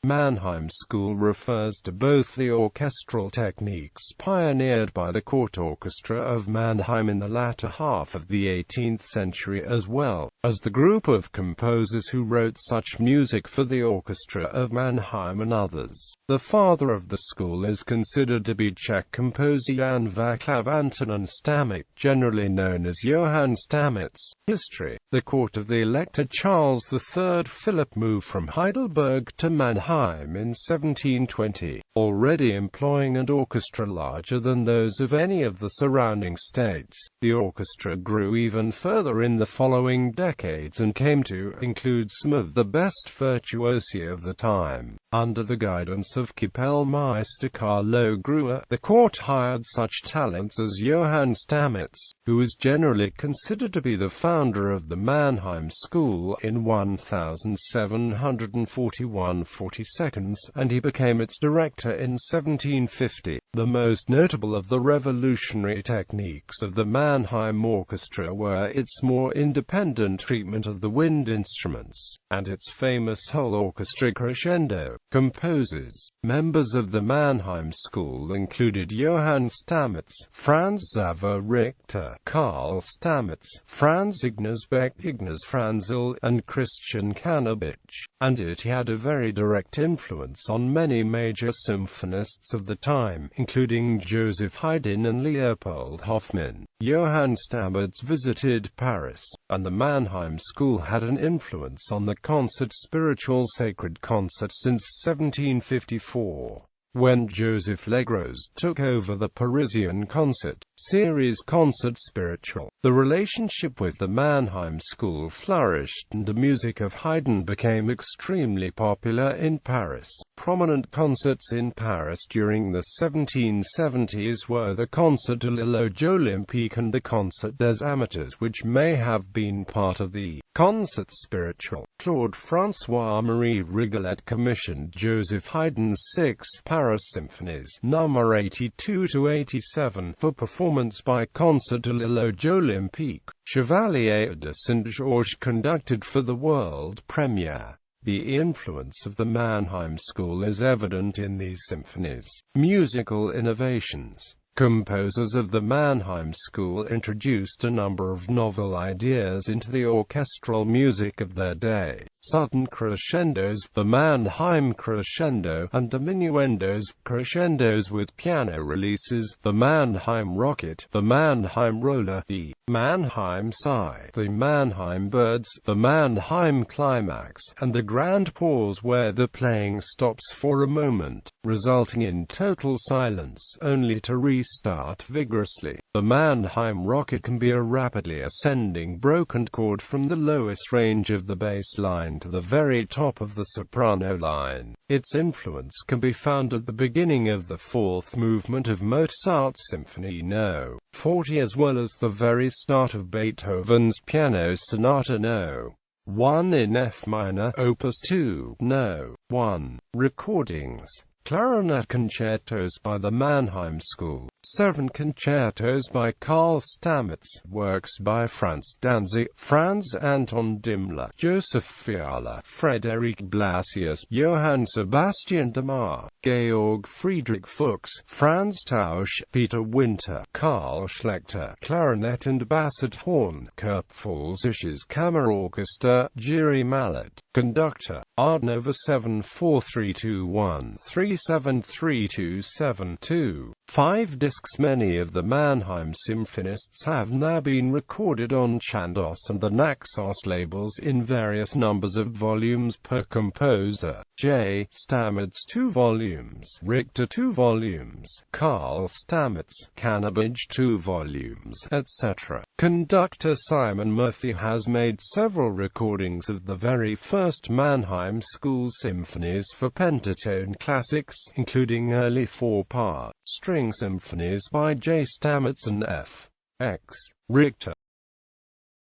Mannheim School refers to both the orchestral techniques pioneered by the court orchestra of Mannheim in the latter half of the 18th century as well as the group of composers who wrote such music for the orchestra of Mannheim and others. The father of the school is considered to be Czech composer Jan Václav Antonín Stamic, generally known as Johann Stamitz. History. The court of the Elector Charles III Philip moved from Heidelberg to Mannheim in 1720, already employing an orchestra larger than those of any of the surrounding states. The orchestra grew even further in the following decades and came to include some of the best virtuosi of the time. Under the guidance of Kapellmeister Carlo Gruer, the court hired such talents as Johann Stamitz, who is generally considered to be the founder of the Mannheim School in 1741-42, and he became its director in 1750. The most notable of the revolutionary techniques of the Mannheim Orchestra were its more independent treatment of the wind instruments, and its famous whole orchestra crescendo. Composers. Members of the Mannheim School included Johann Stamitz, Franz Xaver Richter, Karl Stamitz, Franz Ignaz Beck, Ignaz Franzl, and Christian Kanabich, and it had a very direct influence on many major symphonists of the time, including Joseph Haydn and Leopold Hoffmann. Johann Stamitz visited Paris, and the Mannheim School had an influence on the concert spiritual sacred concert since 1754. When Joseph Legros took over the Parisian concert series Concert Spiritual, the relationship with the Mannheim School flourished and the music of Haydn became extremely popular in Paris. Prominent concerts in Paris during the 1770s were the Concert de l'Éloge Olympique and the Concert des Amateurs, which may have been part of the Concert Spiritual. Claude François-Marie Rigolette commissioned Joseph Haydn's 6 Paris symphonies, number 82 to 87, for performance by Concert de l'Éloge Olympique. Chevalier de Saint-Georges conducted for the world premiere. The influence of the Mannheim School is evident in these symphonies. Musical innovations. Composers of the Mannheim School introduced a number of novel ideas into the orchestral music of their day. Sudden crescendos, the Mannheim crescendo, and diminuendos, crescendos with piano releases, the Mannheim Rocket, the Mannheim Roller, the Mannheim Sigh, the Mannheim Birds, the Mannheim Climax, and the grand pause where the playing stops for a moment, resulting in total silence, only to restart vigorously. The Mannheim Rocket can be a rapidly ascending broken chord from the lowest range of the bass line to the very top of the soprano line. Its influence can be found at the beginning of the fourth movement of Mozart's Symphony No. 40 as well as the very start of Beethoven's Piano Sonata No. 1 in F minor, Opus 2, No. 1. Recordings. Clarinet Concertos by the Mannheim School. 7 Concertos by Karl Stamitz. Works by Franz Danzig, Franz Anton Dimmler, Joseph Fiala, Frederic Blasius, Johann Sebastian de Mar, Georg Friedrich Fuchs, Franz Tausch, Peter Winter, Karl Schlechter, clarinet and basset horn, Kurpfalzisches Kammerorchester, Jiri Mallet, conductor, Art Nova 74321373272. 5 discs. Many of the Mannheim symphonists have now been recorded on Chandos and the Naxos labels in various numbers of volumes per composer. J. Stamitz 2 volumes, Richter 2 volumes, Karl Stamitz, Kanabich 2 volumes, etc. Conductor Simon Murphy has made several recordings of the very first Mannheim School symphonies for pentatone classics, including early 4-part string symphonies by J. Stamitz and F. X. Richter.